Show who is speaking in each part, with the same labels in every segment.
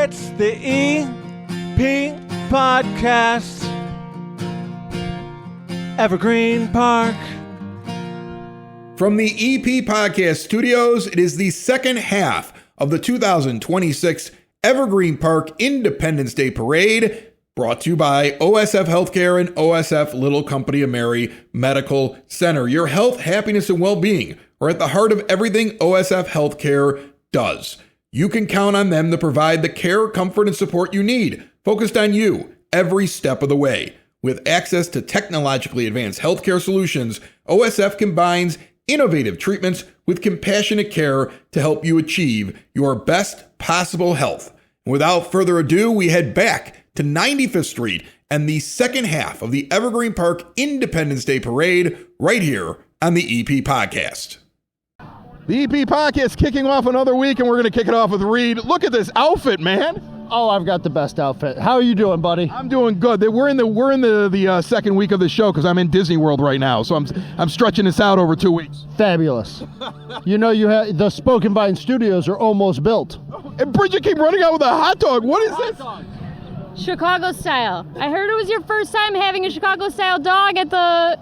Speaker 1: It's the EP Podcast. Evergreen Park.
Speaker 2: From the EP Podcast Studios, it is the second half of the 2026 Evergreen Park Independence Day Parade, brought to you by OSF Healthcare and OSF Little Company of Mary Medical Center. Your health, happiness, and well-being are at the heart of everything OSF Healthcare does. You can count on them to provide the care, comfort, and support you need, focused on you every step of the way. With access to technologically advanced healthcare solutions, OSF combines innovative treatments with compassionate care to help you achieve your best possible health. Without further ado, we head back to 95th Street and the second half of the Evergreen Park Independence Day Parade right here on the EP Podcast.
Speaker 3: The EP Podcast kicking off another week, and we're going to kick it off with Reed. Look at this outfit, man.
Speaker 4: Oh, I've got the best outfit. How are you doing, buddy?
Speaker 3: I'm doing good. We're in the second week of the show because I'm in Disney World right now, so I'm stretching this out over 2 weeks.
Speaker 4: Fabulous. You know, the Spoken Vine Studios are almost built.
Speaker 3: And Bridget came running out with a hot dog. What is this?
Speaker 5: Chicago style. I heard it was your first time having a Chicago style dog at the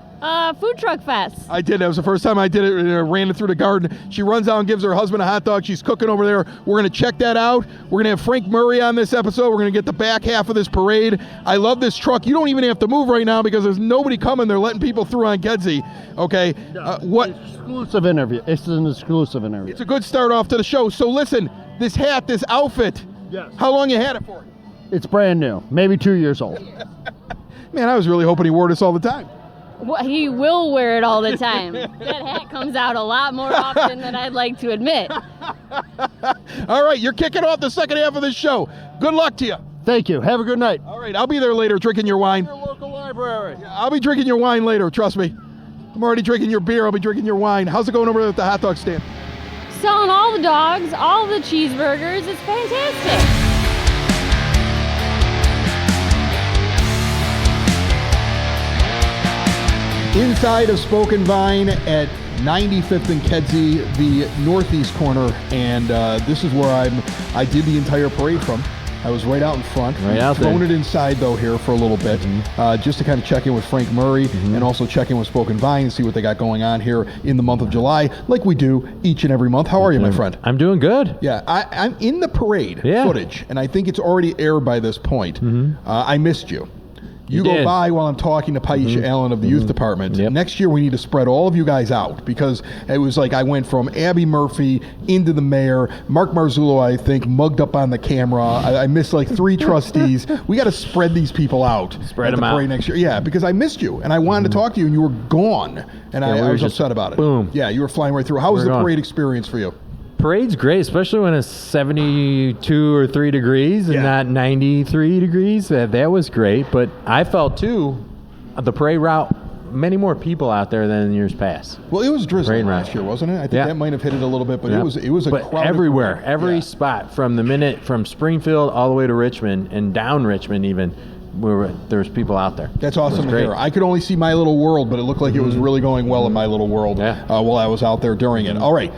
Speaker 5: food truck fest.
Speaker 3: I did. That was the first time I did it. I ran it through the garden. She runs out and gives her husband a hot dog. She's cooking over there. We're going to check that out. We're going to have Frank Murray on this episode. We're going to get the back half of this parade. I love this truck. You don't even have to move right now because there's nobody coming. They're letting people through on Kedzie. Okay. What?
Speaker 4: Exclusive interview. It's an exclusive interview.
Speaker 3: It's a good start off to the show. So listen, this hat, this outfit.
Speaker 4: Yes.
Speaker 3: How long you had it for?
Speaker 4: It's brand new. Maybe 2 years old.
Speaker 3: Man, I was really hoping he wore this all the time.
Speaker 5: Well, he will wear it all the time. That hat comes out a lot more often than I'd like to admit.
Speaker 3: All right, you're kicking off the second half of this show. Good luck to you.
Speaker 4: Thank you. Have a good night.
Speaker 3: All right, I'll be there later drinking your wine.
Speaker 4: Your local library.
Speaker 3: Yeah, I'll be drinking your wine later, trust me. I'm already drinking your beer. I'll be drinking your wine. How's it going over there at the hot dog stand?
Speaker 5: Selling all the dogs, all the cheeseburgers. It's fantastic.
Speaker 3: Inside of Spoken Vine at 95th and Kedzie, the northeast corner, and this is where I did the entire parade from. I was right out in front.
Speaker 6: Right out there.
Speaker 3: Thrown it inside, though, here for a little bit, just to kind of check in with Frank Murray and also check in with Spoken Vine and see what they got going on here in the month of July, like we do each and every month. How are you, my friend?
Speaker 6: I'm doing good.
Speaker 3: Yeah, I'm in the parade footage, and I think it's already aired by this point. I missed you. You go
Speaker 6: did.
Speaker 3: by while I'm talking to Paisha Allen of the youth department.
Speaker 6: Yep.
Speaker 3: Next year, we need to spread all of you guys out because it was like I went from Abby Murphy into the mayor. Mark Marzullo, I think, mugged up on the camera. I missed like 3 trustees. We got to spread these people out.
Speaker 6: Spread
Speaker 3: at
Speaker 6: them
Speaker 3: the parade
Speaker 6: out.
Speaker 3: next year. Yeah, because I missed you and I wanted to talk to you and you were gone. And I was upset about it.
Speaker 6: Boom.
Speaker 3: Yeah, you were flying right through. How was the parade experience for you?
Speaker 6: Parade's great, especially when it's 72 or 3 degrees and not 93 degrees. That was great. But I felt, too, the parade route, many more people out there than in years past.
Speaker 3: Well, it was drizzling
Speaker 6: Parade
Speaker 3: last
Speaker 6: route.
Speaker 3: year, wasn't it? I think that might have hit it a little bit, but it was a
Speaker 6: but
Speaker 3: crowded
Speaker 6: everywhere,
Speaker 3: parade.
Speaker 6: every spot from Springfield all the way to Richmond and down Richmond even. There was people out there.
Speaker 3: That's awesome to
Speaker 6: great.
Speaker 3: hear. I could only see My Little World, but it looked like it was really going well in My Little World while I was out there during it. All right,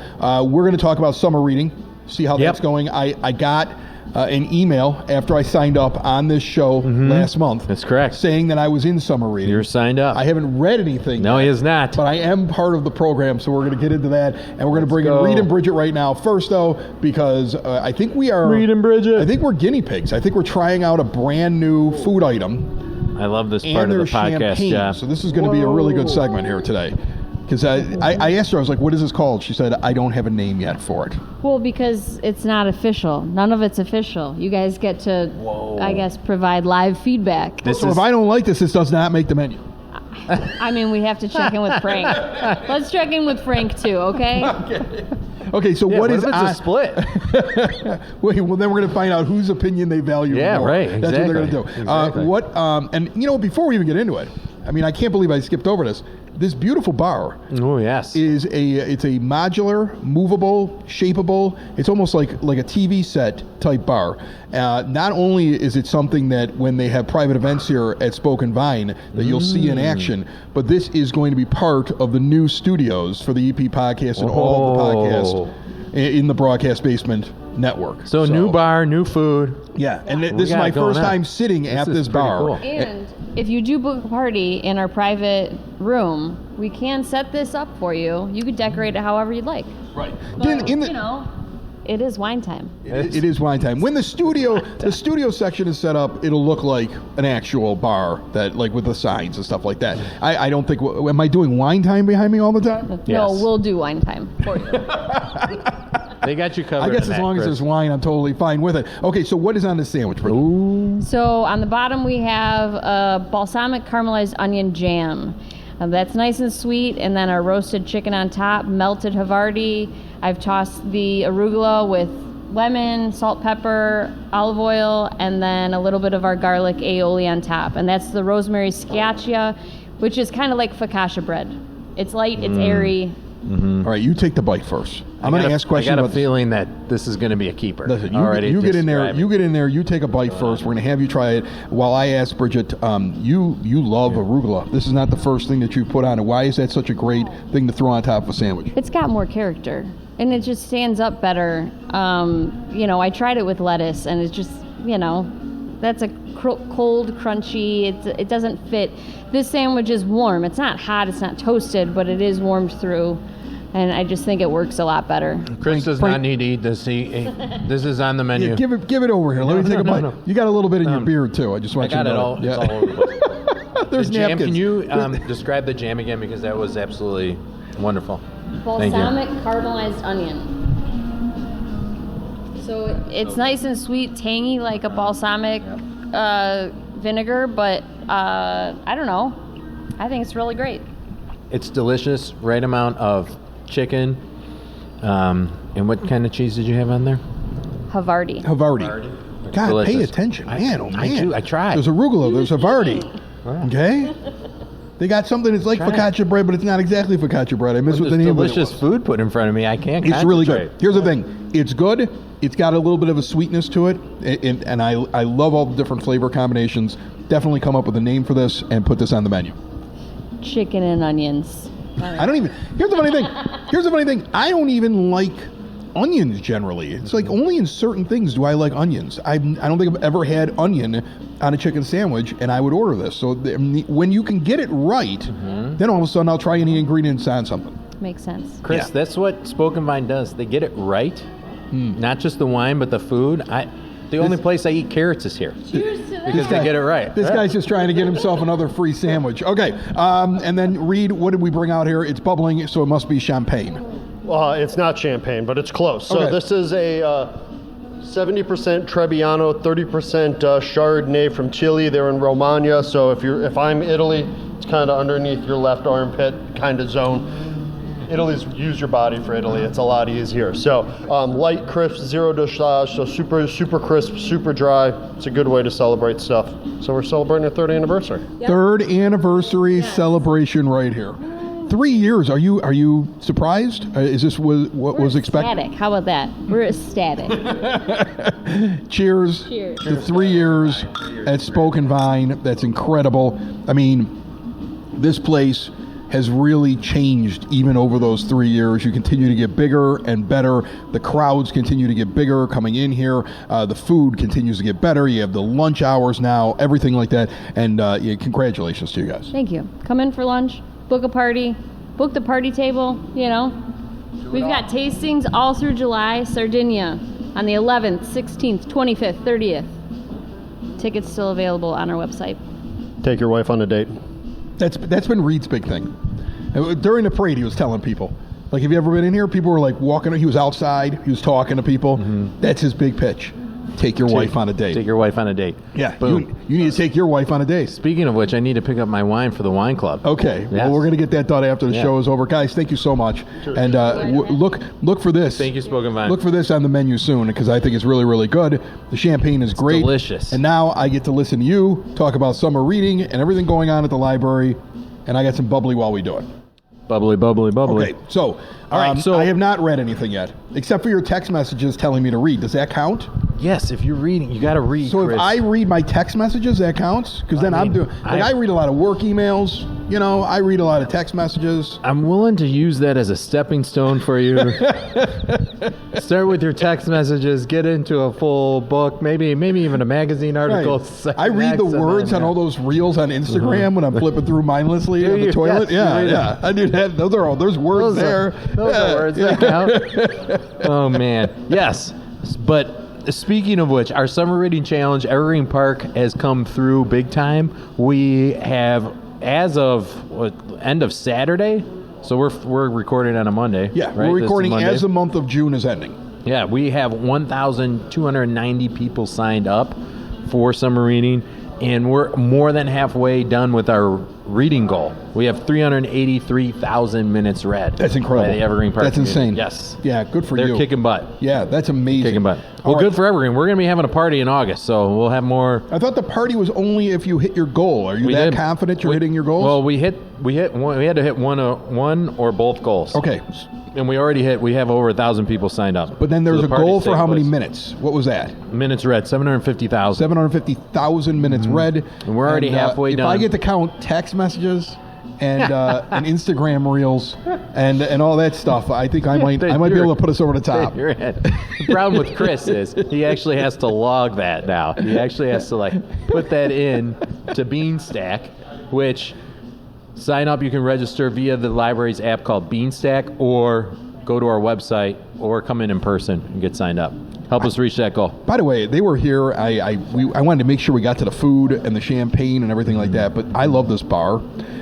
Speaker 3: we're going to talk about summer reading, see how that's going. I got an email after I signed up on this show last month.
Speaker 6: That's correct.
Speaker 3: Saying that I was in summer reading.
Speaker 6: You're signed up.
Speaker 3: I haven't read anything
Speaker 6: No,
Speaker 3: yet,
Speaker 6: he is not.
Speaker 3: but I am part of the program, so we're going to get into that. And we're going to bring in Reed and Bridget right now. First, though, because I think we are...
Speaker 6: Reed and Bridget.
Speaker 3: I think we're guinea pigs. I think we're trying out a brand new food item.
Speaker 6: I love this part of the podcast,
Speaker 3: champagne.
Speaker 6: yeah.
Speaker 3: So this is going to be a really good segment here today. Because I asked her, I was like, what is this called? She said, I don't have a name yet for it.
Speaker 5: Well, because it's not official. None of it's official. You guys get to, I guess, provide live feedback.
Speaker 3: So if I don't like this does not make the menu.
Speaker 5: I mean, we have to check in with Frank. Let's check in with Frank, too, okay?
Speaker 3: Okay, so what is
Speaker 6: if it's a split?
Speaker 3: Wait, well, then we're going to find out whose opinion they value
Speaker 6: Yeah,
Speaker 3: more.
Speaker 6: right,
Speaker 3: That's what they're going to do.
Speaker 6: Exactly.
Speaker 3: And, you know, before we even get into it, I mean, I can't believe I skipped over this. This beautiful bar
Speaker 6: Oh, yes.
Speaker 3: it's a modular, movable, shapeable. It's almost like a TV set type bar. Not only is it something that when they have private events here at Spoken Vine that you'll see in action, but this is going to be part of the new studios for the EP podcast and all of the podcasts in the broadcast basement network.
Speaker 6: So new bar, new food.
Speaker 3: Yeah, and
Speaker 6: We
Speaker 3: this is
Speaker 6: got
Speaker 3: my
Speaker 6: it going
Speaker 3: first
Speaker 6: on.
Speaker 3: time sitting at
Speaker 6: is
Speaker 3: this
Speaker 6: pretty
Speaker 3: bar.
Speaker 6: cool.
Speaker 5: And if you do book a party in our private room, we can set this up for you. You could decorate it however you'd like.
Speaker 3: Right.
Speaker 5: But, you know, it is wine time.
Speaker 3: It is wine time. When the studio section is set up, it'll look like an actual bar that, like, with the signs and stuff like that. I don't think. Am I doing wine time behind me all the time?
Speaker 5: No,
Speaker 6: Yes.
Speaker 5: we'll do wine time for you.
Speaker 6: They got you covered.
Speaker 3: I guess
Speaker 6: in
Speaker 3: as
Speaker 6: that,
Speaker 3: long as
Speaker 6: Chris.
Speaker 3: there's wine, I'm totally fine with it. Okay, so what is on the sandwich? Ooh.
Speaker 5: So on the bottom we have a balsamic caramelized onion jam. That's nice and sweet, and then our roasted chicken on top, melted Havarti. I've tossed the arugula with lemon, salt, pepper, olive oil, and then a little bit of our garlic aioli on top. And that's the rosemary schiaccia, which is kind of like focaccia bread. It's light, it's airy.
Speaker 3: All right, you take the bite first. I'm going to ask questions
Speaker 6: I got
Speaker 3: about
Speaker 6: a feeling that this is going to be a keeper.
Speaker 3: Listen,
Speaker 6: Already
Speaker 3: you get in there.
Speaker 6: describing.
Speaker 3: You get in there. You take a bite first. We're going to have you try it. While I ask Bridget, you love arugula. This is not the first thing that you put on it. Why is that such a great thing to throw on top of a sandwich?
Speaker 5: It's got more character, and it just stands up better. You know, I tried it with lettuce, and it's just, you know, that's a cold, crunchy. It doesn't fit. This sandwich is warm. It's not hot. It's not toasted, but it is warmed through. And I just think it works a lot better.
Speaker 6: Chris does
Speaker 3: Frank-
Speaker 6: not need to eat this. This is on the menu.
Speaker 3: Yeah, give it over here. Let me take a bite.
Speaker 6: no.
Speaker 3: You got a little bit in your beard too. I just
Speaker 6: I
Speaker 3: want you to
Speaker 6: got it
Speaker 3: know.
Speaker 6: all. It's all over the place.
Speaker 3: There's
Speaker 6: The jam.
Speaker 3: napkins.
Speaker 6: Can you describe the jam again, because that was absolutely wonderful. Thank you.
Speaker 5: Balsamic caramelized onion. So it's nice and sweet, tangy like a balsamic vinegar, but I don't know. I think it's really great.
Speaker 6: It's delicious. Right amount of chicken. And what kind of cheese did you have on there?
Speaker 5: Havarti.
Speaker 3: Havarti. God,
Speaker 6: Delicious.
Speaker 3: pay attention, man. Oh man.
Speaker 6: I do. I tried.
Speaker 3: There's arugula. There's Havarti. Okay. They got something that's like
Speaker 6: Try it.
Speaker 3: focaccia bread, but it's not exactly focaccia bread. I missed what
Speaker 6: There's
Speaker 3: the name of it
Speaker 6: delicious
Speaker 3: was.
Speaker 6: food put in front of me. I can't.
Speaker 3: It's really good.
Speaker 6: concentrate.
Speaker 3: Here's the thing. It's good. It's got a little bit of a sweetness to it, and I love all the different flavor combinations. Definitely come up with a name for this and put this on the menu.
Speaker 5: Chicken and onions.
Speaker 3: I don't even. Here's the funny thing. I don't even like onions generally. It's like only in certain things do I like onions. I don't think I've ever had onion on a chicken sandwich, and I would order this. So when you can get it right, then all of a sudden I'll try any ingredients on something.
Speaker 5: Makes sense.
Speaker 6: Chris,
Speaker 3: Yeah.
Speaker 6: that's what Spoken Vine does. They get it right. Not just the wine, but the food. The only place I eat carrots is here.
Speaker 5: Cheers to that.
Speaker 6: Because they get it right.
Speaker 3: This guy's just trying to get himself another free sandwich. Okay, and then Reed, what did we bring out here? It's bubbling, so it must be champagne.
Speaker 7: It's not champagne, but it's close. So
Speaker 3: Okay.
Speaker 7: this is a 70% Trebbiano, 30% Chardonnay from Chile. They're in Romagna. So if I'm Italy, it's kind of underneath your left armpit kind of zone. Italy's use your body for Italy. It's a lot easier. So light, crisp, zero dosage. So super crisp, super dry. It's a good way to celebrate stuff. So we're celebrating our third anniversary.
Speaker 3: Third anniversary celebration right here. 3 years. Are you surprised? Is this what was expected?
Speaker 5: Ecstatic. How about that? We're ecstatic.
Speaker 3: Cheers.
Speaker 5: Cheers.
Speaker 3: To 3 years at Spoken Vine. That's incredible. I mean, this place has really changed even over those 3 years. You continue to get bigger and better. The crowds continue to get bigger coming in here. The food continues to get better. You have the lunch hours now, everything like that. And congratulations to you guys.
Speaker 5: Thank you. Come in for lunch, book a party, book the party table, you know. We've got tastings all through July. Sardinia on the 11th, 16th, 25th, 30th. Tickets still available on our website.
Speaker 7: Take your wife on a date.
Speaker 3: That's been Reed's big thing. During the parade, he was telling people, like, have you ever been in here? People were like walking. He was outside. He was talking to people. That's his big pitch. Take your wife on a date.
Speaker 6: Take your wife on a date.
Speaker 3: Yeah,
Speaker 6: Boom.
Speaker 3: you need to take your wife on a date.
Speaker 6: Speaking of which, I need to pick up my wine for the wine club.
Speaker 3: Okay,
Speaker 6: Yes.
Speaker 3: well, we're going to get that done after the
Speaker 6: Yeah.
Speaker 3: show is over. Guys, thank you so much. And look for this.
Speaker 6: Thank you, Spoken Vine.
Speaker 3: Look for this on the menu soon because I think it's really, really good. The champagne is great.
Speaker 6: delicious.
Speaker 3: And now I get to listen to you talk about summer reading and everything going on at the library. And I got some bubbly while we do it.
Speaker 6: Bubbly, bubbly, bubbly.
Speaker 3: Okay, so,
Speaker 6: All right, so-
Speaker 3: I have not read anything yet, except for your text messages telling me to read. Does that count?
Speaker 6: Yes, if you're reading, you got to read.
Speaker 3: So
Speaker 6: Chris.
Speaker 3: if I read my text messages, that counts? Because then I'm doing, I read a lot of work emails, I read a lot of text messages.
Speaker 6: I'm willing to use that as a stepping stone for you. Start with your text messages, get into a full book, maybe even a magazine article.
Speaker 3: Right. I read the words on all those reels on Instagram when I'm flipping through mindlessly on the toilet.
Speaker 6: Yes,
Speaker 3: yeah. I do that. There's words there.
Speaker 6: Those are words that count. Oh, man. Yes. But speaking of which, our summer reading challenge, Evergreen Park, has come through big time. We have, as of end of Saturday, so we're recording on a Monday.
Speaker 3: Yeah,
Speaker 6: right?
Speaker 3: we're recording as the month of June is ending.
Speaker 6: Yeah, we have 1,290 people signed up for summer reading, and we're more than halfway done with our reading goal. We have 383,000 minutes read.
Speaker 3: That's incredible.
Speaker 6: By the Evergreen Park
Speaker 3: That's
Speaker 6: community.
Speaker 3: insane.
Speaker 6: Yes.
Speaker 3: Yeah, good for you.
Speaker 6: They're kicking butt.
Speaker 3: Yeah, that's amazing.
Speaker 6: Kicking butt. Well, good for Evergreen. We're going to be having a party in August, so we'll have more.
Speaker 3: I thought the party was only if you hit your goal. Are you confident you're hitting your goals?
Speaker 6: Well, we had to hit one or both goals.
Speaker 3: Okay.
Speaker 6: And we have over 1,000 people signed up.
Speaker 3: But then there's a goal for how many minutes? What was that?
Speaker 6: Minutes read, 750,000.
Speaker 3: 750,000 minutes read.
Speaker 6: And we're already halfway done.
Speaker 3: If I get to count text messages and Instagram reels and all that stuff, I think I might be able to put us over the top.
Speaker 6: The problem with Chris is he actually has to log that now. He actually has to put that in to Beanstack, which sign up. You can register via the library's app called Beanstack, or go to our website, or come in person and get signed up. Help us reach that goal.
Speaker 3: By the way, they were here. I wanted to make sure we got to the food and the champagne and everything like that. But I love this bar.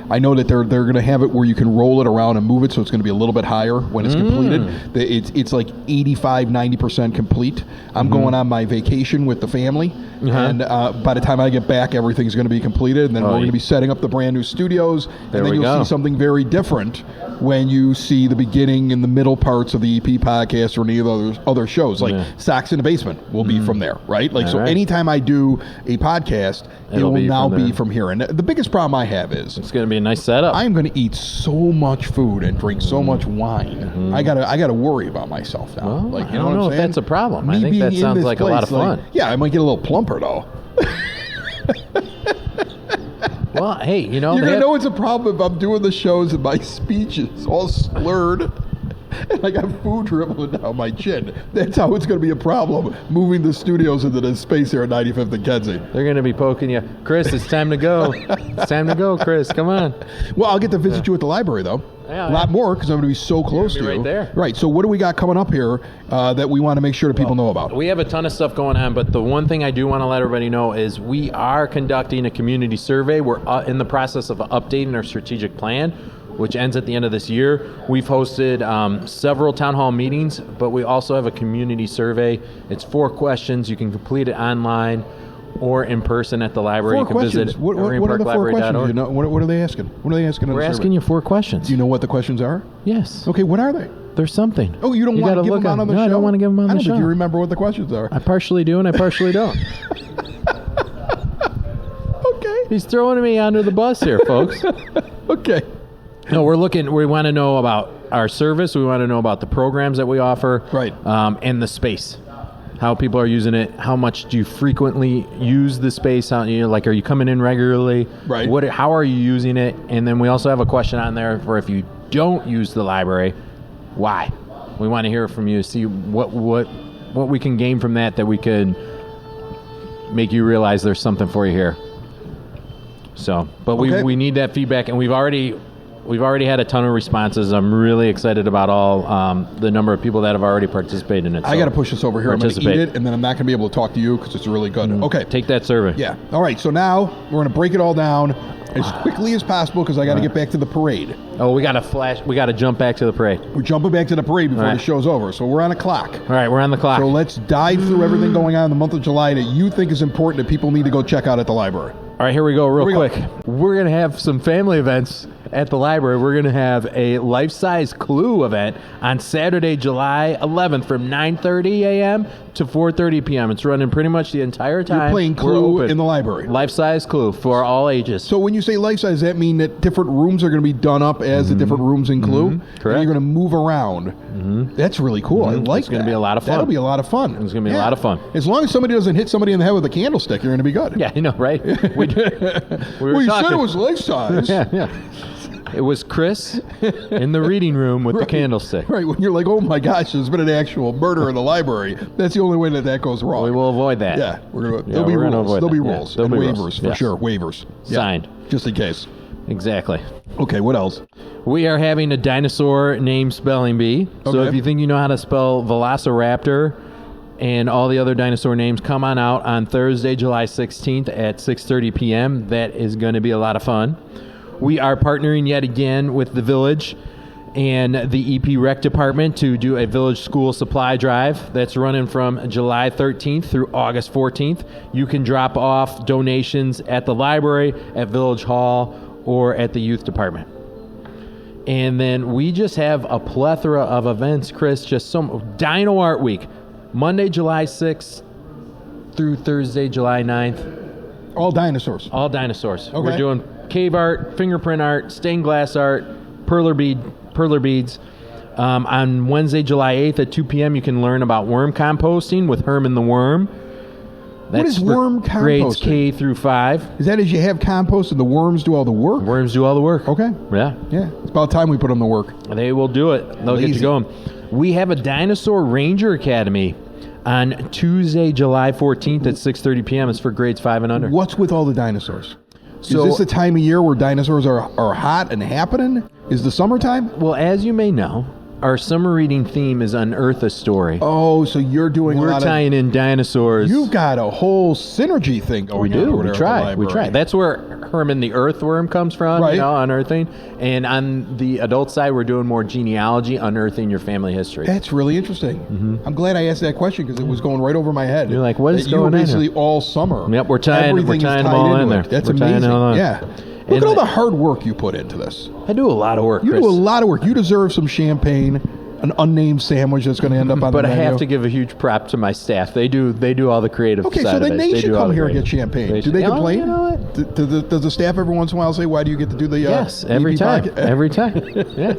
Speaker 3: I know that they're going to have it where you can roll it around and move it, so it's going to be a little bit higher when it's completed. It's like 85-90% complete. I'm going on my vacation with the family, and by the time I get back, everything's going to be completed. And then we're going to be setting up the brand new studios. And then you'll see something very different when you see the beginning and the middle parts of the EP podcast or any of those other shows. Socks in the Basement will be from there, right? So anytime I do a podcast, it will now be from here. And the biggest problem I have is
Speaker 6: it's going to be a nice setup.
Speaker 3: I'm going to eat so much food and drink so much wine. I gotta worry about myself now.
Speaker 6: Well, I don't know if that's a problem. I think that sounds like a lot of fun.
Speaker 3: Yeah, I might get a little plumper though.
Speaker 6: Well, hey,
Speaker 3: you're gonna know it's a problem if I'm doing the shows and my speech is all slurred. And I got food dribbling down my chin. That's how it's going to be a problem moving the studios into this space here at 95th and Kedzie.
Speaker 6: They're going to be poking you. Chris, it's time to go. It's time to go, Chris. Come on.
Speaker 3: Well, I'll get to visit you at the library, though. A lot more, because I'm going to be so close to you.
Speaker 6: Right there.
Speaker 3: Right. So what do we got coming up here that we want to make sure that people know about?
Speaker 6: We have a ton of stuff going on, but the one thing I do want to let everybody know is we are conducting a community survey. We're in the process of updating our strategic plan, which ends at the end of this year. We've hosted several town hall meetings, but we also have a community survey. It's 4 questions. You can complete it online or in person at the library.
Speaker 3: 4 questions. What are the 4 questions? What are they asking? What are they asking?
Speaker 6: We're asking you 4 questions.
Speaker 3: Do you know what the questions are?
Speaker 6: Yes.
Speaker 3: Okay, what are they?
Speaker 6: There's something.
Speaker 3: Oh, you don't want to give them on the show?
Speaker 6: No, I don't want to give them on the show.
Speaker 3: I don't think you remember what the questions are.
Speaker 6: I partially do and I partially don't.
Speaker 3: Okay.
Speaker 6: He's throwing me under the bus here, folks.
Speaker 3: Okay.
Speaker 6: No, we want to know about our service. We want to know about the programs that we offer.
Speaker 3: Right.
Speaker 6: And the space. How people are using it. How much do you frequently use the space? Are you coming in regularly?
Speaker 3: Right.
Speaker 6: How are you using it? And then we also have a question on there for if you don't use the library, why? We want to hear from you, see what we can gain from that we could make you realize there's something for you here. So, but we need that feedback, and we've already had a ton of responses. I'm really excited about all the number of people that have already participated in it. So
Speaker 3: I got to push this over here. I'm going to eat it, and then I'm not going to be able to talk to you because it's really good. Okay.
Speaker 6: Take that survey.
Speaker 3: Yeah. All right. So now we're going to break it all down as quickly as possible because I got to get back to the parade.
Speaker 6: Oh, we got to jump back to the parade.
Speaker 3: We're jumping back to the parade before the show's over. So we're on a clock.
Speaker 6: All right, we're on the clock.
Speaker 3: So let's dive through everything going on in the month of July that you think is important that people need to go check out at the library.
Speaker 6: All right, here we go real quick. We're going to have some family events at the library. We're going to have a life-size Clue event on Saturday, July 11th from 9:30 a.m. to 4:30 p.m. It's running pretty much the entire time.
Speaker 3: You're playing
Speaker 6: We're
Speaker 3: Clue
Speaker 6: open.
Speaker 3: in the library.
Speaker 6: Life-size Clue for all ages.
Speaker 3: So when you say life-size, does that mean that different rooms are going to be done up as the different rooms in Clue?
Speaker 6: Correct.
Speaker 3: And you're going to move around. That's really cool. I like that.
Speaker 6: It's going to be a lot of fun.
Speaker 3: That'll be a lot of fun.
Speaker 6: It's going to be a lot of fun.
Speaker 3: As long as somebody doesn't hit somebody in the head with a candlestick, you're going to be good.
Speaker 6: Yeah, I know, right? We were
Speaker 3: Well, you
Speaker 6: talking.
Speaker 3: said it was life-size.
Speaker 6: Yeah. It was Chris in the reading room with the candlestick.
Speaker 3: Right, when you're like, oh my gosh, there's been an actual murder in the library. That's the only way that goes wrong.
Speaker 6: We will avoid that.
Speaker 3: Yeah, there'll be
Speaker 6: we're gonna
Speaker 3: rules.
Speaker 6: avoid
Speaker 3: There'll be
Speaker 6: that. Yeah,
Speaker 3: rules.
Speaker 6: there'll
Speaker 3: And
Speaker 6: be
Speaker 3: waivers,
Speaker 6: rules.
Speaker 3: for
Speaker 6: Yes.
Speaker 3: sure. Waivers. Yeah,
Speaker 6: Signed.
Speaker 3: just in case.
Speaker 6: Exactly.
Speaker 3: Okay, what else?
Speaker 6: We are having a dinosaur name spelling bee. So
Speaker 3: Okay.
Speaker 6: if you think you know how to spell Velociraptor and all the other dinosaur names, come on out on Thursday, July 16th at 6:30 p.m. That is going to be a lot of fun. We are partnering yet again with the Village and the EP Rec Department to do a Village School Supply Drive that's running from July 13th through August 14th. You can drop off donations at the library, at Village Hall, or at the Youth Department. And then we just have a plethora of events, Chris. Just some Dino Art Week, Monday, July 6th through Thursday, July 9th.
Speaker 3: All dinosaurs.
Speaker 6: All dinosaurs.
Speaker 3: Okay.
Speaker 6: We're doing cave art, fingerprint art, stained glass art, perler beads. On Wednesday, July 8th at 2 p.m., you can learn about worm composting with Herman the Worm.
Speaker 3: What is
Speaker 6: for
Speaker 3: worm
Speaker 6: grades
Speaker 3: composting?
Speaker 6: K through 5.
Speaker 3: Is that as you have compost and the worms do all the work?
Speaker 6: Worms do all the work.
Speaker 3: Okay.
Speaker 6: Yeah.
Speaker 3: Yeah. It's about time we put them to work.
Speaker 6: They will do it. They'll get
Speaker 3: Lazy.
Speaker 6: you going. We have a Dinosaur Ranger Academy on Tuesday, July 14th at 6:30 p.m. It's for grades 5 and under.
Speaker 3: What's with all the dinosaurs?
Speaker 6: So-
Speaker 3: is this the time of year where dinosaurs are hot and happening? Is the summertime?
Speaker 6: Well, as you may know, our summer reading theme is Unearth a Story.
Speaker 3: Oh, so you're doing a
Speaker 6: We're
Speaker 3: lot
Speaker 6: tying in dinosaurs.
Speaker 3: You've got a whole synergy thing going
Speaker 6: We
Speaker 3: on.
Speaker 6: do.
Speaker 3: over
Speaker 6: We
Speaker 3: there at the
Speaker 6: try. We
Speaker 3: library.
Speaker 6: try. That's where Herman the Earthworm comes from,
Speaker 3: Right.
Speaker 6: unearthing. And on the adult side, we're doing more genealogy, unearthing your family history.
Speaker 3: That's really interesting. I'm glad I asked that question because it was going right over my head.
Speaker 6: You're like, what is
Speaker 3: That
Speaker 6: going on
Speaker 3: you were
Speaker 6: here?
Speaker 3: basically all summer.
Speaker 6: Yep, we're tying
Speaker 3: Everything is
Speaker 6: them
Speaker 3: tied
Speaker 6: all in
Speaker 3: into
Speaker 6: there.
Speaker 3: it. That's
Speaker 6: We're tying
Speaker 3: amazing.
Speaker 6: it all in.
Speaker 3: Yeah. Look
Speaker 6: And
Speaker 3: at all the hard work you put into this.
Speaker 6: I do a lot of work,
Speaker 3: You
Speaker 6: Chris.
Speaker 3: do a lot of work. You deserve some champagne, an unnamed sandwich that's going to end up on
Speaker 6: But
Speaker 3: the
Speaker 6: I
Speaker 3: menu.
Speaker 6: have to give a huge prop to my staff. They do all the creative
Speaker 3: Okay,
Speaker 6: side
Speaker 3: so
Speaker 6: of
Speaker 3: then
Speaker 6: it.
Speaker 3: they should
Speaker 6: do all
Speaker 3: come
Speaker 6: the
Speaker 3: here and get
Speaker 6: creative.
Speaker 3: champagne. Do
Speaker 6: should-
Speaker 3: they
Speaker 6: Oh,
Speaker 3: complain?
Speaker 6: you know what?
Speaker 3: Does the staff every once in a while say, "Why do you get to do the?"
Speaker 6: Yes, every
Speaker 3: EP
Speaker 6: time.
Speaker 3: podcast?
Speaker 6: Every time. Yeah.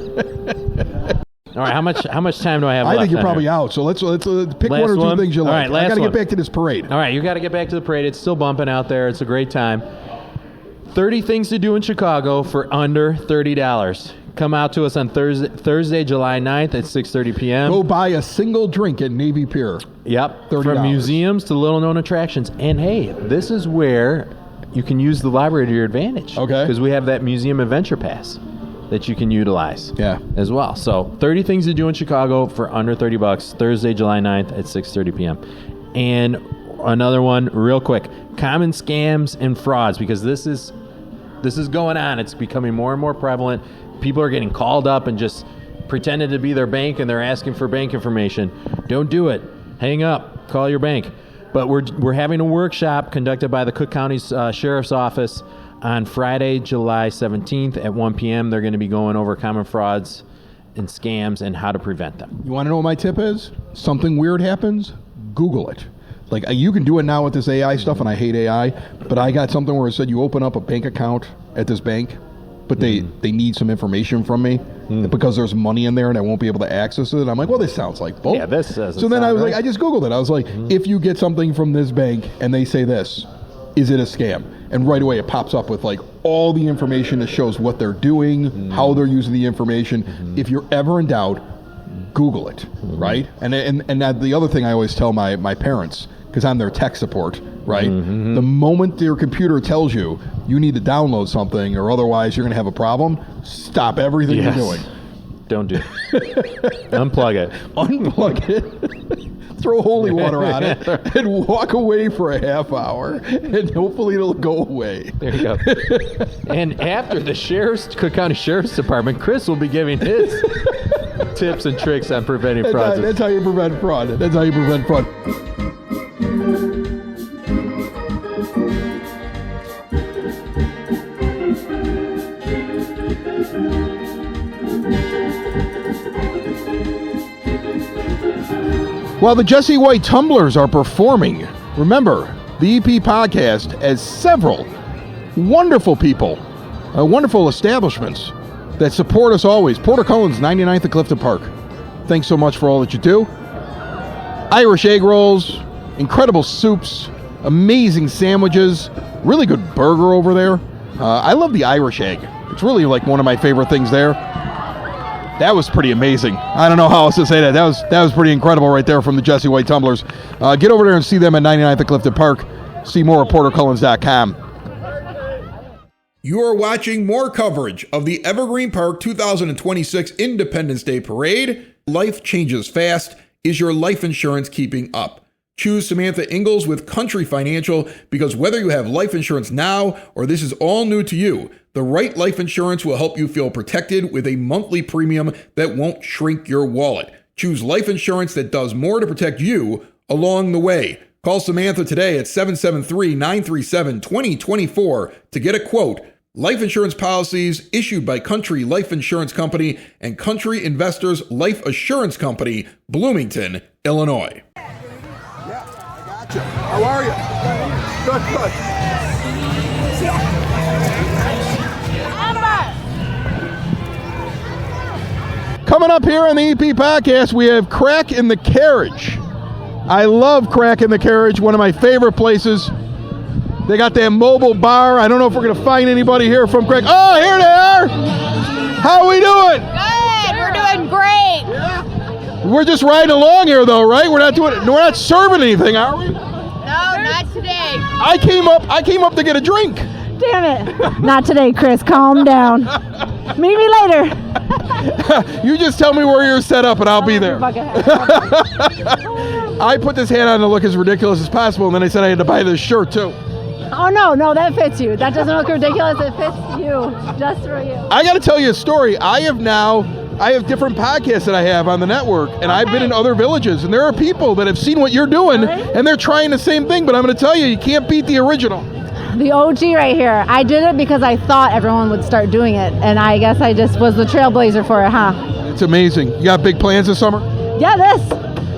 Speaker 6: All right, how much time do I have
Speaker 3: I
Speaker 6: left?
Speaker 3: think you're
Speaker 6: on
Speaker 3: probably
Speaker 6: here?
Speaker 3: out. So let's pick
Speaker 6: Last
Speaker 3: one or two
Speaker 6: one?
Speaker 3: things you
Speaker 6: All
Speaker 3: like.
Speaker 6: right,
Speaker 3: I
Speaker 6: last
Speaker 3: got to
Speaker 6: one.
Speaker 3: get back to this parade.
Speaker 6: All right, you got to get back to the parade. It's still bumping out there. It's a great time. 30 things to do in Chicago for under $30. Come out to us on Thursday, July 9th at 6:30 p.m.
Speaker 3: Go buy a single drink at Navy Pier.
Speaker 6: Yep.
Speaker 3: $30.
Speaker 6: From museums to little-known attractions. And, hey, this is where you can use the library to your advantage.
Speaker 3: Okay.
Speaker 6: Because we have that museum adventure pass that you can utilize.
Speaker 3: Yeah.
Speaker 6: As well. So 30 things to do in Chicago for under $30. Thursday, July 9th at 6:30 p.m. And another one real quick. Common scams and frauds, because this is going on. It's becoming more and more prevalent. People are getting called up and just pretending to be their bank, and they're asking for bank information. Don't do it. Hang up. Call your bank. But we're having a workshop conducted by the Cook County Sheriff's Office on Friday, July 17th at 1 p.m. They're going to be going over common frauds and scams and how to prevent them.
Speaker 3: You want to know what my tip is? Something weird happens, Google it. Like, you can do it now with this AI stuff, and I hate AI, but I got something where it said you open up a bank account at this bank, but they need some information from me because there's money in there and I won't be able to access it. I'm like, well, this sounds like bull.
Speaker 6: Yeah, this doesn't
Speaker 3: So then I
Speaker 6: sound
Speaker 3: was
Speaker 6: right.
Speaker 3: like, I just Googled it. I was like, if you get something from this bank and they say this, is it a scam? And right away it pops up with like all the information that shows what they're doing, how they're using the information. If you're ever in doubt, Google it, right? And the other thing I always tell my parents, because I'm their tech support, right? The moment your computer tells you you need to download something or otherwise you're going to have a problem, stop everything
Speaker 6: Yes.
Speaker 3: you're doing.
Speaker 6: Don't do it. Unplug it.
Speaker 3: Unplug it, throw holy water on it, and walk away for a half hour, and hopefully it'll go away.
Speaker 6: There you go. And after the Cook County Sheriff's Department, Chris will be giving his tips and tricks on preventing frauds.
Speaker 3: That's how you prevent fraud. That's how you prevent fraud. While the Jesse White Tumblers are performing, remember, the EP podcast has several wonderful people, wonderful establishments that support us always. Porter Cullen's 99th at Clifton Park. Thanks so much for all that you do. Irish egg rolls, incredible soups, amazing sandwiches, really good burger over there. I love the Irish egg. It's really like one of my favorite things there. That was pretty amazing. I don't know how else to say that. That was pretty incredible right there from the Jesse White Tumblers. Get over there and see them at 99th at Clifton Park. See more at portercullens.com.
Speaker 2: You are watching more coverage of the Evergreen Park 2026 Independence Day Parade. Life changes fast. Is your life insurance keeping up? Choose Samantha Ingalls with Country Financial, because whether you have life insurance now or this is all new to you, the right life insurance will help you feel protected with a monthly premium that won't shrink your wallet. Choose life insurance that does more to protect you along the way. Call Samantha today at 773-937-2024 to get a quote. Life insurance policies issued by Country Life Insurance Company and Country Investors Life Assurance Company, Bloomington, Illinois.
Speaker 3: How are you? Good. Coming up here on the EP podcast, we have Crack in the Carriage. I love Crack in the Carriage, one of my favorite places. They got that mobile bar. I don't know if we're going to find anybody here from Crack. Oh, here they are. How are we doing?
Speaker 8: Good. We're doing great.
Speaker 3: We're just riding along here, though, right? We're not serving anything, are we?
Speaker 8: No, not today.
Speaker 3: I came up to get a drink.
Speaker 8: Damn it. Not today, Chris. Calm down. Meet me later.
Speaker 3: You just tell me where you're set up and I'll be there. I put this hat on to look as ridiculous as possible, and then I said I had to buy this shirt too.
Speaker 8: Oh, no, that fits you. That doesn't look ridiculous. It fits you, just for you.
Speaker 3: I got to tell you a story. I have different podcasts that I have on the network, and I've been in other villages, and there are people that have seen what you're doing, and they're trying the same thing, but I'm going to tell you, you can't beat the original.
Speaker 8: The OG right here. I did it because I thought everyone would start doing it, and I guess I just was the trailblazer for it, huh?
Speaker 3: It's amazing. You got big plans this summer?
Speaker 8: Yeah,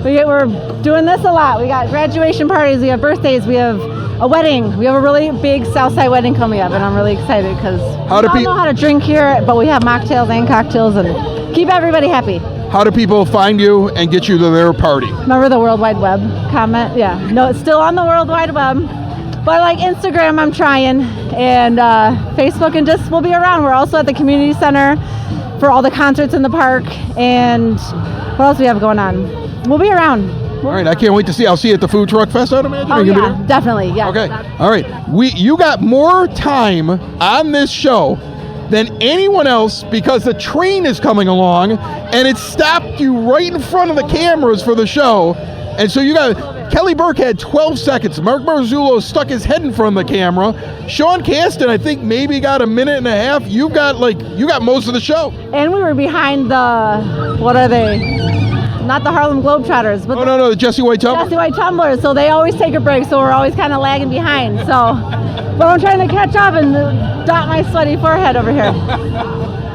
Speaker 8: we're doing this a lot. We got graduation parties, we have birthdays, we have a wedding. We have a really big Southside wedding coming up, and I'm really excited because we all know how to drink here, but we have mocktails and cocktails and keep everybody happy.
Speaker 3: How do people find you and get you to their party?
Speaker 8: Remember the World Wide Web comment? Yeah. No, it's still on the World Wide Web. But like Instagram, I'm trying, and Facebook, and just we'll be around. We're also at the community center for all the concerts in the park, and what else we have going on? We'll be around.
Speaker 3: All right, I can't wait to see. I'll see you at the Food Truck Fest, I'd imagine.
Speaker 8: Oh, yeah, definitely. Yeah.
Speaker 3: Okay. All right. You got more time on this show than anyone else because the train is coming along, and it stopped you right in front of the cameras for the show, and so you got. Kelly Burke had 12 seconds. Mark Marzullo stuck his head in front of the camera. Sean Caston, I think, maybe got a minute and a half. You got most of the show. And we were behind the, what are they? Not the Harlem Globetrotters, but the Jesse White Tumblers. Jesse White Tumblers. So they always take a break, so we're always kind of lagging behind. So, but I'm trying to catch up and dot my sweaty forehead over here.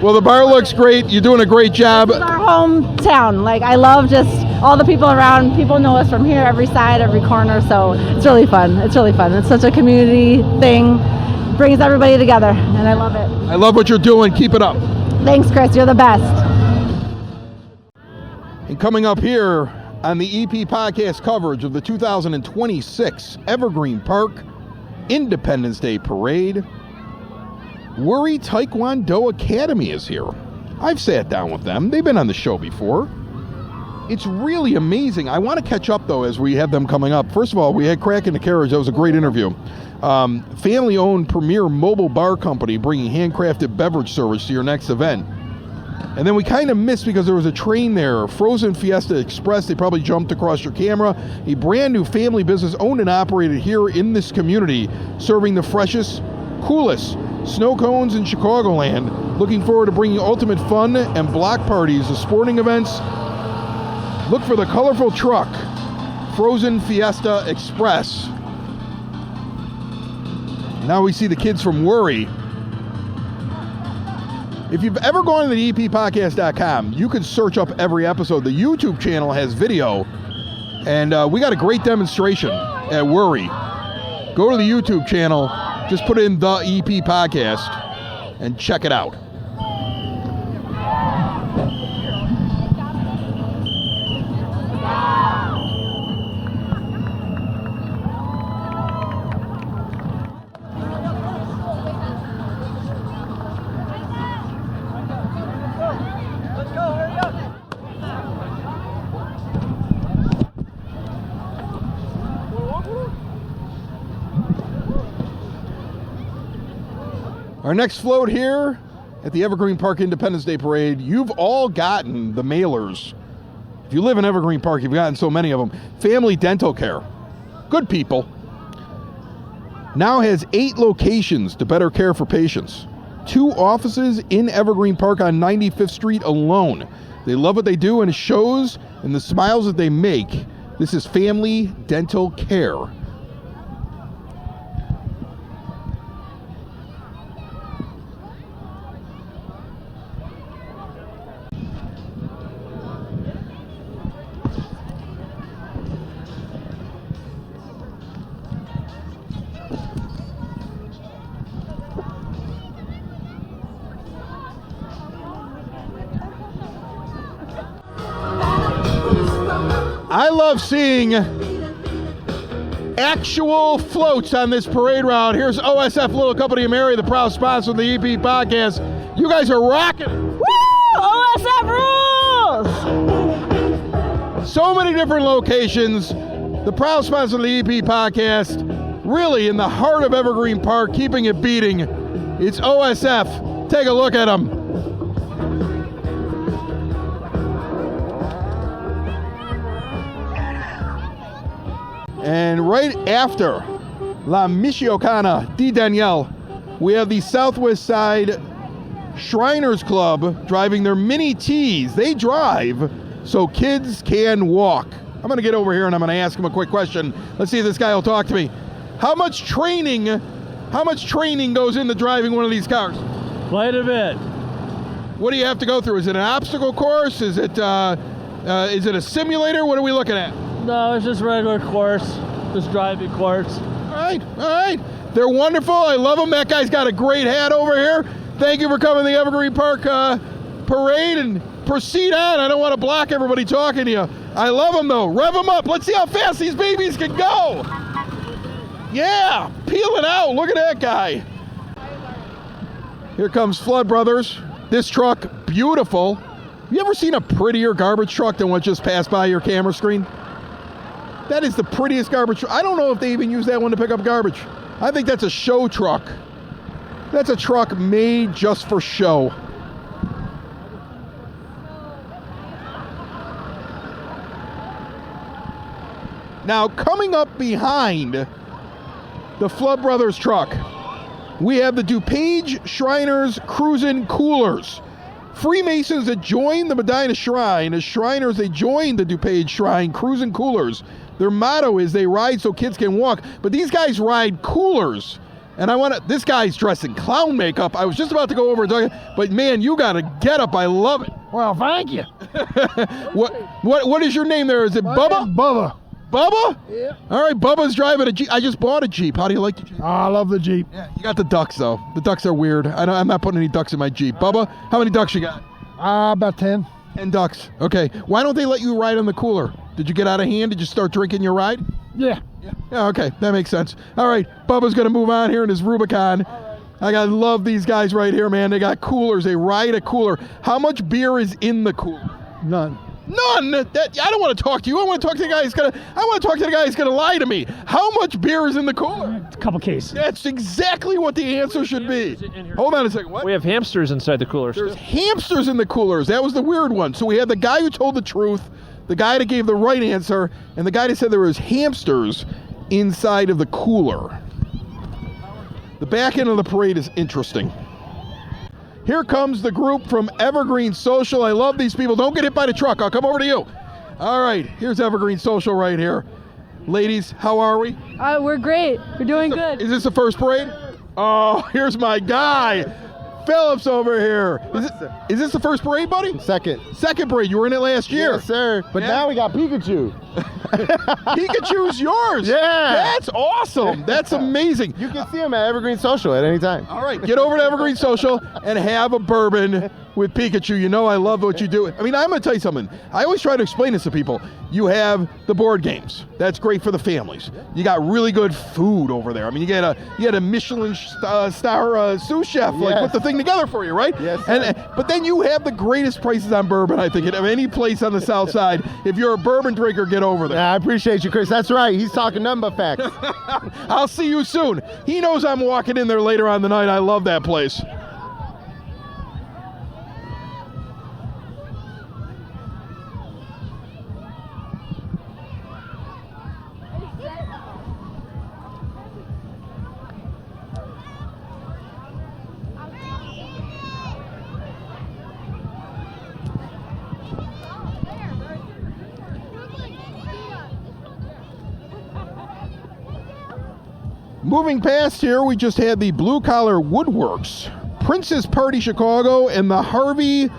Speaker 3: Well, the bar looks great. You're doing a great job. This is our hometown. Like, I love just all the people around. People know us from here, every side, every corner. So it's really fun. It's really fun. It's such a community thing. Brings everybody together, and I love it. I love what you're doing. Keep it up. Thanks, Chris. You're the best. And coming up here on the EP podcast coverage of the 2026 Evergreen Park Independence Day Parade, Worry Taekwondo Academy is here. I've sat down with them. They've been on the show before. It's really amazing. I want to catch up, though, as we have them coming up. First of all, we had Crack in the Carriage. That was a great interview. Family-owned premier mobile bar company bringing handcrafted beverage service to your next event. And then we kind of missed because there was a train there, Frozen Fiesta Express. They probably jumped across your camera. A brand new family business owned and operated here in this community, serving the freshest, coolest snow cones in Chicagoland. Looking forward to bringing ultimate fun and block parties to sporting events. Look for the colorful truck, Frozen Fiesta Express. Now we see the kids from Worry. If you've ever gone to the eppodcast.com, you can search up every episode. The YouTube channel has video. And we got a great demonstration at Worry. Go to the YouTube channel, just put in the EP podcast, and check it out. Our next float here at the Evergreen Park Independence Day Parade, you've all gotten the mailers. If you live in Evergreen Park, you've gotten so many of them. Family Dental Care. Good people. Now has 8 locations to better care for patients. 2 offices in Evergreen Park on 95th Street alone. They love what they do, and it shows in the smiles that they make. This is Family Dental Care. I love seeing actual floats on this parade route. Here's OSF Little Company of Mary, the proud sponsor of the EP podcast. You guys are rocking it.
Speaker 8: Woo! OSF rules!
Speaker 3: So many different locations. The proud sponsor of the EP podcast, really in the heart of Evergreen Park, keeping it beating. It's OSF. Take a look at them. And right after La Michoacana di Danielle, we have the Southwest Side Shriners Club driving their mini T's. They drive so kids can walk. I'm going to get over here and I'm going to ask him a quick question. Let's see if this guy will talk to me. How much training goes into driving one of these cars?
Speaker 9: Quite a bit.
Speaker 3: What do you have to go through? Is it an obstacle course? Is it a simulator? What are we looking at?
Speaker 9: No, it's just regular course, just driving course.
Speaker 3: All right. They're wonderful. I love them. That guy's got a great hat over here. Thank you for coming to the Evergreen Park Parade, and proceed on. I don't want to block everybody talking to you. I love them, though. Rev them up. Let's see how fast these babies can go. Yeah, peeling out. Look at that guy. Here comes Flood Brothers. This truck, beautiful. You ever seen a prettier garbage truck than what just passed by your camera screen? That is the prettiest garbage truck. I don't know if they even use that one to pick up garbage. I think that's a show truck. That's a truck made just for show. Now, coming up behind the Flood Brothers truck, we have the DuPage Shriners Cruisin' Coolers. Freemasons that join the Medina Shrine as Shriners, they join the DuPage Shrine Cruisin' Coolers. Their motto is they ride so kids can walk, but these guys ride coolers. And this guy's dressed in clown makeup. I was just about to go over and talk, but man, you got a getup. I love it.
Speaker 4: Well, thank you.
Speaker 3: What is your name there? Is it Bubba?
Speaker 4: Bubba.
Speaker 3: Bubba?
Speaker 4: Yeah.
Speaker 3: All right, Bubba's driving a Jeep. I just bought a Jeep. How do you like the Jeep?
Speaker 4: Oh, I love the Jeep.
Speaker 3: Yeah, you got the ducks, though. The ducks are weird. I'm not putting any ducks in my Jeep. Bubba, how many ducks you got?
Speaker 4: About 10.
Speaker 3: 10 ducks. Okay. Why don't they let you ride on the cooler? Did you get out of hand? Did you start drinking your ride?
Speaker 4: Yeah.
Speaker 3: Yeah, okay. That makes sense. All right. Bubba's going to move on here in his Rubicon. I love these guys right here, man. They got coolers. They ride a cooler. How much beer is in the cooler?
Speaker 4: None.
Speaker 3: None. I don't want to talk to you. I want to talk to the guy who's gonna lie to me. How much beer is in the cooler?
Speaker 9: A couple cases.
Speaker 3: That's exactly what the answer should be. Hold on a second. What?
Speaker 9: We have hamsters inside the coolers.
Speaker 3: There's hamsters in the coolers. That was the weird one. So we had the guy who told the truth, the guy that gave the right answer, and the guy that said there was hamsters inside of the cooler. The back end of the parade is interesting. Here comes the group from Evergreen Social. I love these people. Don't get hit by the truck. I'll come over to you. All right, here's Evergreen Social right here. Ladies, how are we?
Speaker 8: We're great. We're doing good.
Speaker 3: Is this the first parade? Oh, here's my guy. Phillips over here. Is this the first parade, buddy?
Speaker 10: Second.
Speaker 3: Second parade. You were in it last year.
Speaker 10: Yes, sir. But now we got Pikachu.
Speaker 3: Pikachu's yours.
Speaker 10: Yeah.
Speaker 3: That's awesome. That's amazing.
Speaker 10: You can see him at Evergreen Social at any time.
Speaker 3: All right, get over to Evergreen Social and have a bourbon with Pikachu. You know I love what you do. I mean, I'm going to tell you something. I always try to explain this to people. You have the board games. That's great for the families. You got really good food over there. I mean, you get a Michelin star sous chef like put the thing together for you, right?
Speaker 10: Yes.
Speaker 3: But then you have the greatest prices on bourbon, I think, of any place on the South Side. If you're a bourbon drinker, get over there.
Speaker 10: Yeah, I appreciate you, Chris. That's right. He's talking nothing but facts.
Speaker 3: I'll see you soon. He knows I'm walking in there later on the night. I love that place. Moving past here, we just had the Blue Collar Woodworks, Princess Party Chicago, and the Harvey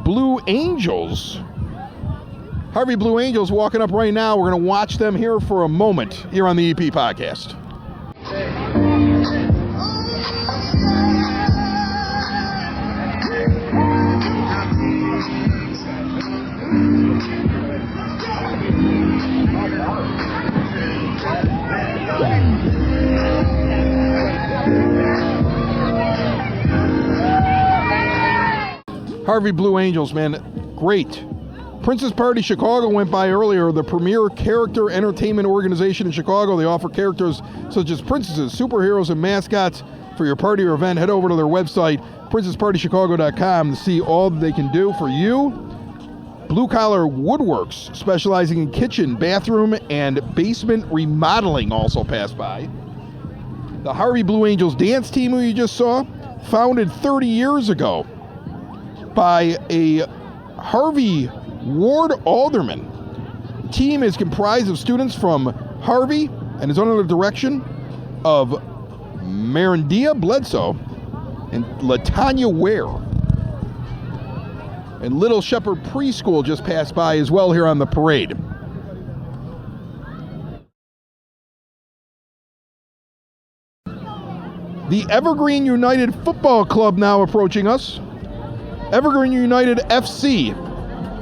Speaker 3: Blue Angels. Harvey Blue Angels walking up right now. We're going to watch them here for a moment here on the EP Podcast. Harvey Blue Angels, man, great. Princess Party Chicago went by earlier, the premier character entertainment organization in Chicago. They offer characters such as princesses, superheroes, and mascots for your party or event. Head over to their website, princesspartychicago.com, to see all that they can do for you. Blue Collar Woodworks, specializing in kitchen, bathroom, and basement remodeling, also passed by. The Harvey Blue Angels dance team, who you just saw, founded 30 years ago by a Harvey Ward alderman. The team is comprised of students from Harvey and is under the direction of Marindia Bledsoe and LaTanya Ware. And Little Shepherd Preschool just passed by as well here on the parade. The Evergreen United Football Club now approaching us. Evergreen United FC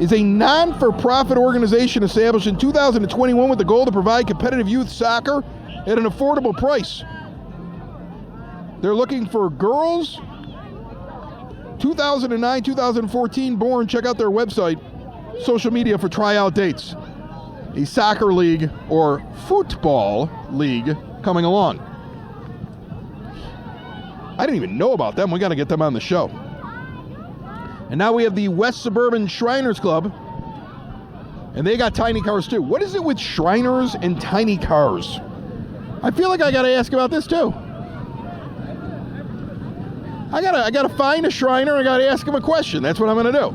Speaker 3: is a non-for-profit organization established in 2021 with the goal to provide competitive youth soccer at an affordable price. They're looking for girls 2009-2014 born. Check out their website, social media for tryout dates. A soccer league or football league coming along. I didn't even know about them. We got to get them on the show. And now we have the West Suburban Shriners Club, and they got tiny cars too. What is it with Shriners and tiny cars? I feel like I got to ask about this too. I gotta find a Shriner. I gotta ask him a question. That's what I'm gonna do.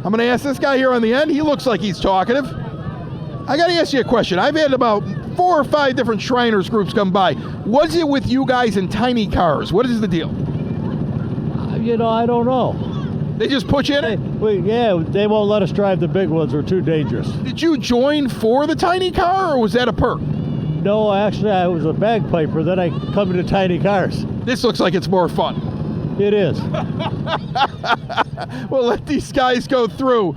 Speaker 3: I'm gonna ask this guy here on the end. He looks like he's talkative. I gotta ask you a question. I've had about 4 or 5 different Shriners groups come by. What's it with you guys in tiny cars? What is the deal?
Speaker 9: I don't know.
Speaker 3: They just put you in it?
Speaker 9: They won't let us drive the big ones. They're too dangerous.
Speaker 3: Did you join for the tiny car, or was that a perk?
Speaker 9: No, actually, I was a bagpiper. Then I come into tiny cars.
Speaker 3: This looks like it's more fun.
Speaker 9: It is.
Speaker 3: Well, let these guys go through.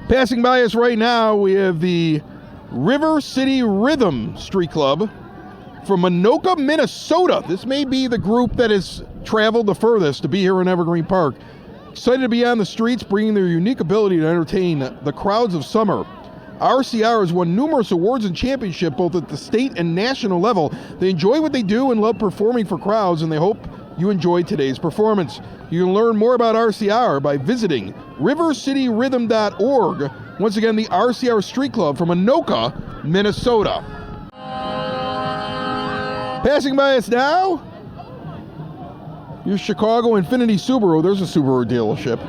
Speaker 3: Passing by us right now, we have the River City Rhythm Street Club from Anoka, Minnesota. This may be the group that has traveled the furthest to be here in Evergreen Park. Excited to be on the streets, bringing their unique ability to entertain the crowds of summer. RCR has won numerous awards and championships both at the state and national level. They enjoy what they do and love performing for crowds, and they hope you enjoy today's performance. You can learn more about RCR by visiting rivercityrhythm.org. Once again, the RCR Street Club from Anoka, Minnesota. Passing by us now, your Chicago Infinity Subaru. There's a Subaru dealership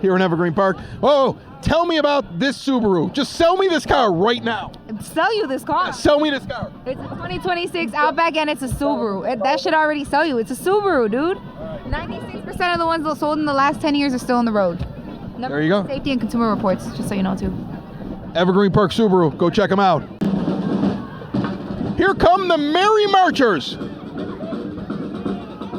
Speaker 3: here in Evergreen Park. Oh, tell me about this Subaru. Just sell me this car right now.
Speaker 11: Sell you this car.
Speaker 3: Yeah, sell me this car.
Speaker 11: It's a 2026 Outback and it's a Subaru. That should already sell you. It's a Subaru, dude. 96% of the ones that sold in the last 10 years are still on the road.
Speaker 3: There you go.
Speaker 11: Safety and Consumer Reports, just so you know, too.
Speaker 3: Evergreen Park Subaru. Go check them out. Here come the Merry Marchers.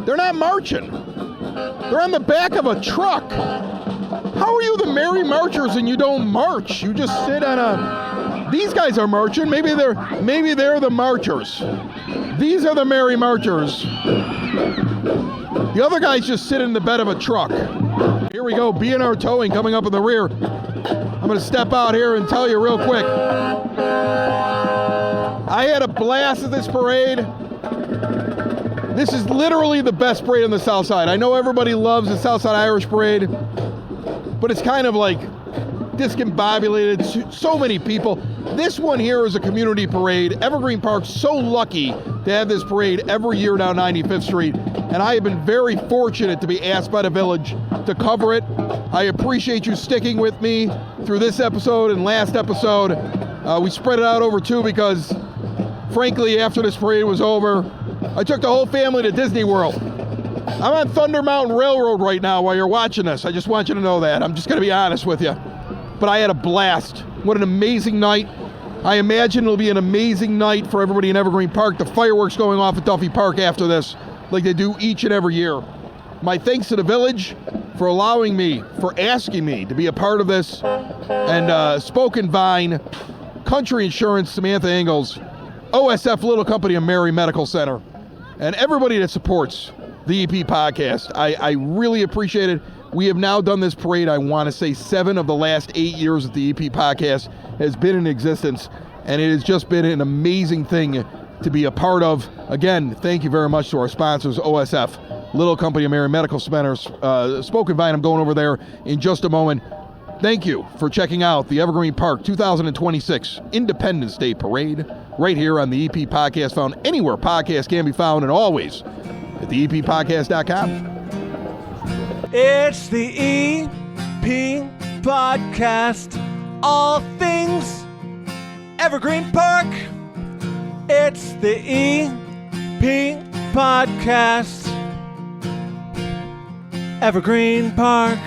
Speaker 3: They're not marching. They're on the back of a truck. How are you the Merry Marchers and you don't march? You just sit on a... These guys are marching. Maybe they're the marchers. These are the Merry Marchers. The other guys just sit in the bed of a truck. Here we go, B&R Towing coming up in the rear. I'm going to step out here and tell you real quick. I had a blast at this parade. This is literally the best parade on the South Side. I know everybody loves the South Side Irish Parade, but it's kind of like discombobulated, so many people. This one here is a community parade. Evergreen Park's so lucky to have this parade every year down 95th Street, and I have been very fortunate to be asked by the village to cover it. I appreciate you sticking with me through this episode and last episode. We spread it out over two because, frankly, after this parade was over, I took the whole family to Disney World. I'm on Thunder Mountain Railroad right now while you're watching this. I just want you to know that. I'm just going to be honest with you. But I had a blast. What an amazing night. I imagine it'll be an amazing night for everybody in Evergreen Park. The fireworks going off at Duffy Park after this, like they do each and every year. My thanks to the village for allowing me, for asking me to be a part of this. And Spoken Vine, Country Insurance, Samantha Ingalls, OSF Little Company of Mary Medical Center, and everybody that supports the EP podcast. I really appreciate it. We have now done this parade, I want to say 7 of the last 8 years that the EP podcast has been in existence, and it has just been an amazing thing to be a part of. Again, thank you very much to our sponsors, OSF, Little Company of Mary Medical Center, Spoken Vine. I'm going over there in just a moment. Thank you for checking out the Evergreen Park 2026 Independence Day Parade right here on the EP Podcast, found anywhere podcasts can be found, and always at the eppodcast.com.
Speaker 1: It's the EP Podcast. All things Evergreen Park. It's the EP Podcast. Evergreen Park.